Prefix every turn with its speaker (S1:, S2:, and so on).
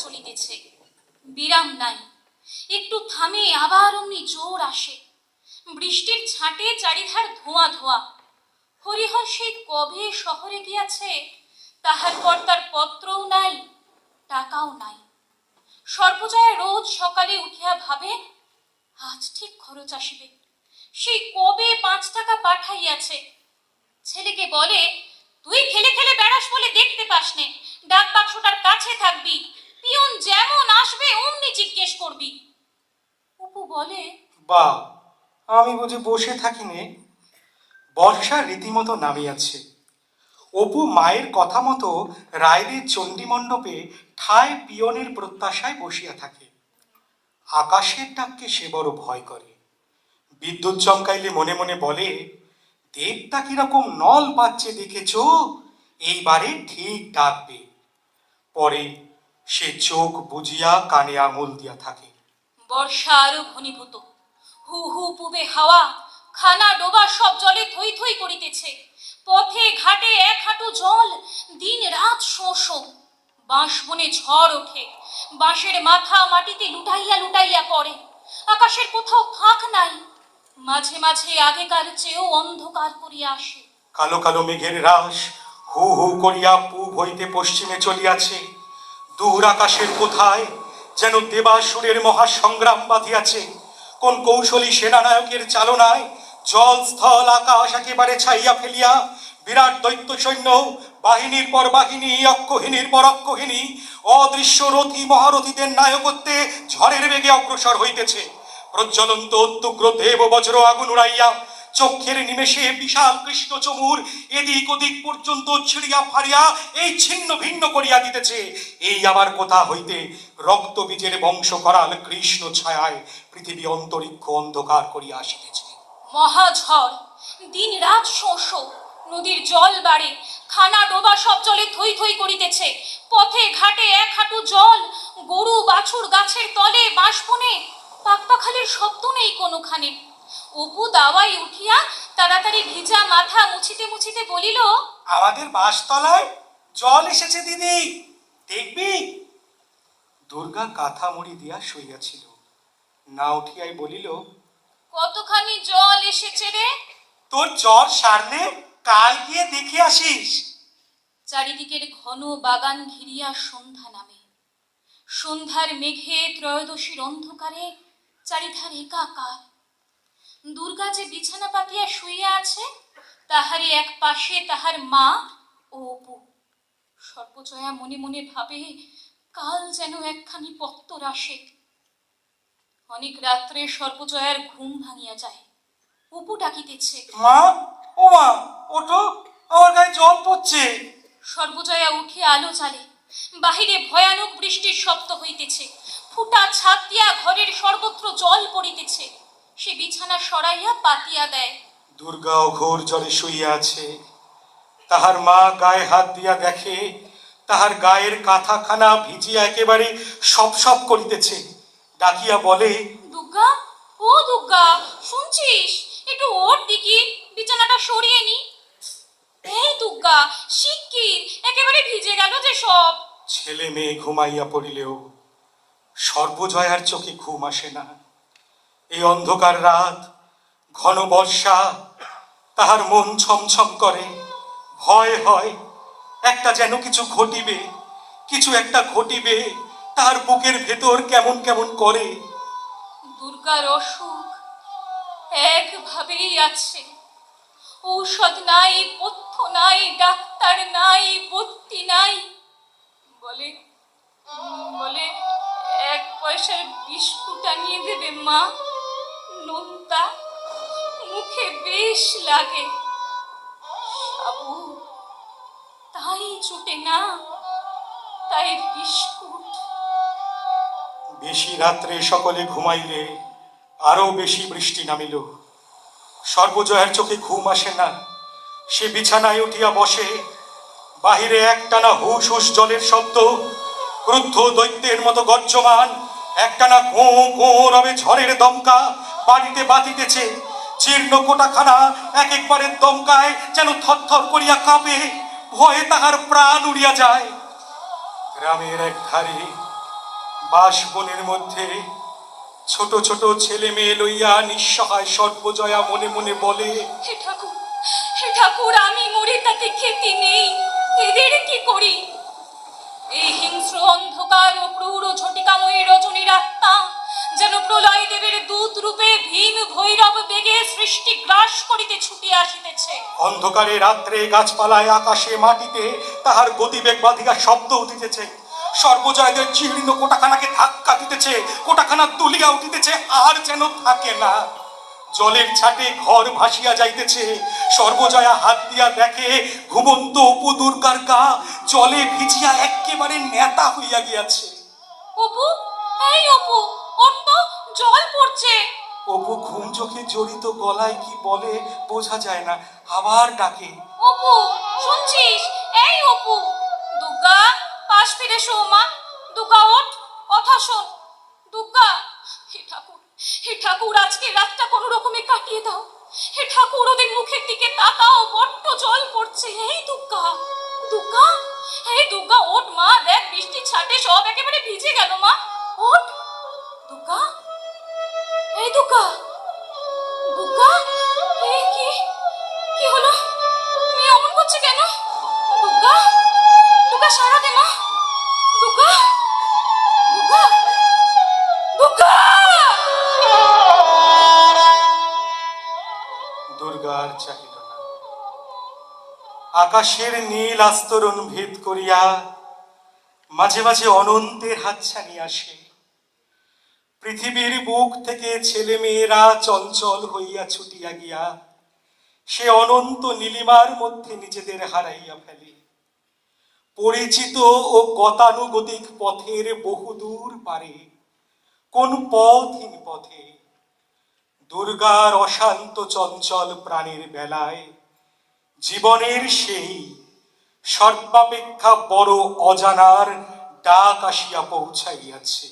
S1: চলিতেছে, বিরাম নাই। একটু থামে, আবার অমনি জোর আসে। বৃষ্টির ছাঁটে চারিধার ধোঁয়া ধোঁয়া। হরিহর সেই কবে শহরে গিয়াছে, তাহার পর তার পত্রও নাই, টাকাও নাই। সর্বজয়া রোজ সকালে উঠিয়া ভাবে, আজ ঠিক খরচ আসিবে। সেই কবে 5 টাকা পাঠাইয়াছে। ছেলেকে বলে, তুই খেলে খেলে বেড়াস বলে দেখতে পাস নে, ডাক বাক্সটার কাছে থাকবি, পিয়ন যেমন আসবে অমনি জিজ্ঞেস করবি। অপু বলে,
S2: বা আমি বুঝি বসে থাকি নে। বর্ষা রীতিমতো নামিয়াছে। অপু মায়ের কথা মতো রায়দের চণ্ডী মণ্ডপে ঠায় পিয়নের প্রত্যাশায় বসিয়া থাকে। আকাশের ডাককে সে বড় ভয় করে। বিদ্যুৎ চমকাইলে মনে মনে বলে, দেবতা কিরকম নল পাচ্ছে দেখেছ, এইবারে ঠিক ডাকবে। পরে সে চোখ বুজিয়া কানে আঙুল দিয়া থাকে।
S1: বর্ষা আরো ঘনীভূত। হু হু পুবে হাওয়া, খানা ডোবা সব জলে থই থই করিতেছে। পথে ঘাটে 1 হাঁটু জল, দিন রাত শোঁ শোঁ। বাঁশ বনে ঝড় ওঠে, বাঁশের মাথা মাটিতে লুটাইয়া লুটাইয়া পড়ে। আকাশের কোথাও ফাঁক নাই, মাঝে মাঝে আগেকার চেয়েও অন্ধকার করিয়া আসে।
S2: কালো কালো মেঘের রাশ হু হু করিয়া পূব হইতে পশ্চিমে চলিয়াছে। দূর আকাশের কোথায় যেন দেবাসুরের মহাসংগ্রাম বাঁধিয়াছে। কোন কৌশলী সেনানায়কের চালনায় জল স্থল আকাশ একেবারে ছাইয়া ফেলিয়া বিরাট দৈত্য সৈন্য বাহিনীর পর বাহিনী, অক্ষহিনীর পর অক্ষহিনী, অদৃশ্য রথী মহারথীদের নায়কত্বে ঝড়ের বেগে অগ্রসর হইতেছে। প্রজ্বলন্ত উদ্যুগ্র দেব বজ্র আগুন উড়াইয়া চক্ষের নিমেষে বিশাল কৃষ্ণ চমুর এদিক ওদিক পর্যন্ত ছিড়িয়া ফাড়িয়া এই ছিন্ন ভিন্ন করিয়া দিতেছে। এই আবার কোথা হইতে রক্ত বীজের বংশ করাল কৃষ্ণ ছায়ায় পৃথিবী অন্তরিক্ষ অন্ধকার করিয়া আসিতেছে।
S1: মহাঝড়, দিন রাত শোঁ শোঁ। নদীর জল বাড়ে, খানা ডোবা সব জলে থই থই করিতেছে। পথে ঘাটে 1 হাঁটু জল, গরু বাছুর গাছের তলে, বাঁশ বনে পাকপাখালির শব্দ নেই কোনোখানে। অপু দাওয়ায় উঠিয়া তাড়াতাড়ি ভিজা মাথা মুছিতে মুছিতে বলিল,
S2: আমাদের বাঁশতলায় জল এসেছে দিদি, দেখবি। দুর্গা কাঁথা মুড়ি দিয়া শুইয়াছিল, না উঠিয়াই বলিল,
S1: কতখানি জল এসেছে রে?
S2: তোর জ্বর সারলে কাল গিয়ে দেখে আসিস।
S1: চারিদিকের ঘন বাগান ঘিরিয়া সন্ধ্যা নামে। সন্ধ্যার মেঘে ত্রয়োদশীর অন্ধকারে চারিধার একাকার। দুর্গা যে বিছানা পাতিয়া শুইয়া আছে, তাহারই এক পাশে তাহার মা ও অপু। সর্বজয়া মনে মনে ভাবে, কাল যেন একখানি পত্তর আসে। অনেক রাত্রে সর্বজয়ার ঘুম ভাঙিয়া যায়। অপু ডাকিতেছে,
S2: মা, ও মা, ওঠো, আমার গায়ে জল পড়ছে।
S1: সর্বজয়া উঠে আলো জ্বালে। বাহিরে ভয়ানক বৃষ্টির শব্দ হইতেছে। ফুটা ছাদ দিয়া ঘরের সর্বত্র জল পড়িতেছে। সে বিছানা সরাইয়া পাতিয়া দেয়।
S2: দুর্গা অঘোর জ্বরে শুইয়া আছে। তাহার মা গায়ে হাত দিয়া দেখে, তাহার গায়ের কাঁথাখানা ভিজিয়া একেবারে সপ সপ করিতেছে। ডাকিয়া বলে,
S1: দুর্গা, ও দুর্গা, শুনছিস? একটু ওর দিকে বিছানাটা সরিয়ে নি। এই দুর্গা, শিগগির, একেবারে ভিজে গেল যে সব।
S2: ছেলে মেয়ে ঘুমাইয়া পড়িলেও সর্বজয়ার চোখে ঘুম আসে না। এই অন্ধকার রাত, ঘন বর্ষা, তাহার মন ছমছম করে। ভয় হয়, একটা যেন কিছু ঘটিবে, কিছু একটা ঘটিবে। তাহার বুকের ভেতর কেমন কেমন করে।
S1: দুর্গার অসুখ একভাবেই আছে। ঔষধ নাই, পথ্য নাই, ডাক্তার নাই, বত্তি নাই। বলে বলে 1 পয়সার বিস্কুট আনিয়ে দেবে মা, নোনতা, মুখে বেশ লাগে। সাবু, তাই জুটে না, তাই বিস্কুট।
S2: বেশি রাত্রে সকলে ঘুমাইলে আরো বেশি বৃষ্টি নামিল। সর্বজয়ার চোখে ঘুম আসে না। সে বিছানায় উঠিয়া বসে। বাহিরে একটানা হুস হুস জলের শব্দ, ক্রুদ্ধ দৈত্যের মতো গর্জমান। একটানা গোঁ গোঁ রবে ঝড়ের দমকা বাড়িতে বাঁধিতেছে। জীর্ণ কোটাখানা এক একবারের দমকায় যেন থরথর করিয়া কাঁপে। ভয়ে তাহার প্রাণ উড়িয়া যায়। গ্রামের এক ধারে বাসবনের মধ্যে ছোট ছোট ছেলে মেয়ে লইয়া নিঃসহায় সর্বজয়া মনে মনে বলে,
S1: হে ঠাকুর, আমি মরে তাতে ক্ষতি নেই, এদের কি করি? এই হিংস্র অন্ধকার ও ক্রূর ও ঝটিকাময়ী রজনীর আত্মা যেন প্রলয় দেবের দূত রূপে ভীম ভৈরব বেগে সৃষ্টি গ্রাস করিতে ছুটিয়া আসিতেছে।
S2: অন্ধকারে রাত্রে গাছপালায় আকাশে মাটিতে তাহার গতিবেগ বাঁধিয়া শব্দ উঠিতেছে। সর্বজয়দের জীর্ণ কোটাখানাকে ধাক্কা দিতেছে, কোটাখানা তুলিয়া উঠিতেছে, আর যেন থাকে না। জলের ছাটে ঘর ভাসিয়া যাইতেছে। সর্বজয়া হাত দিয়া দেখে ঘুমন্ত অপু দুর্গার গা জলে ভিজিয়া একেবারে নেতা হইয়া গিয়াছে।
S1: অপু, এই অপু, ওর তো জল পড়ছে।
S2: অপু ঘুম চোখে জড়িত, গলায় কি বলে বোঝা যায় না, আবার ডাকে,
S1: অপু শুনছিস? এই অপু, দুর্গা পাশ ফিরে শো মা। দুর্গা ওঠ, কথা শোন। দুর্গা, হে ঠাকুর, আজকে রাতটা কোনো রকমে কাটিয়ে দাও। হে ঠাকুর, ওদের মুখের দিকে তাকাও, বড্ড জল পড়ছে। এই দুর্গা, দুর্গা, এই দুর্গা ওঠ মা, দেখ বৃষ্টির ছাটে সব একেবারে ভিজে গেল মা। ওঠ দুর্গা, এই দুর্গা, দুর্গা, এই কি হলো? মেয়ে অমন করছে কেন? দুর্গা, দুর্গা সারা দে মা। দুর্গা, দুর্গা, দুর্গা।
S2: দুর্গার চাহিল না। আকাশের নীল আস্তরণ ভেদ করিয়া মাঝে মাঝে অনন্তের হাতছানি আসে। পৃথিবীর বুক থেকে ছেলে মেয়েরা চঞ্চল হইয়া ছুটিয়া গিয়া সে অনন্ত নীলিমার মধ্যে নিজেদের হারাইয়া ফেলে। পরিচিত ও গতানুগতিক পথের বহুদূর পারে কোন পথহীন পথে দুর্গার অশান্ত চঞ্চল প্রাণের বেলায় জীবনের সেই সর্বাপেক্ষা বড় অজানার ডাক আসিয়া পৌঁছাইয়াছে।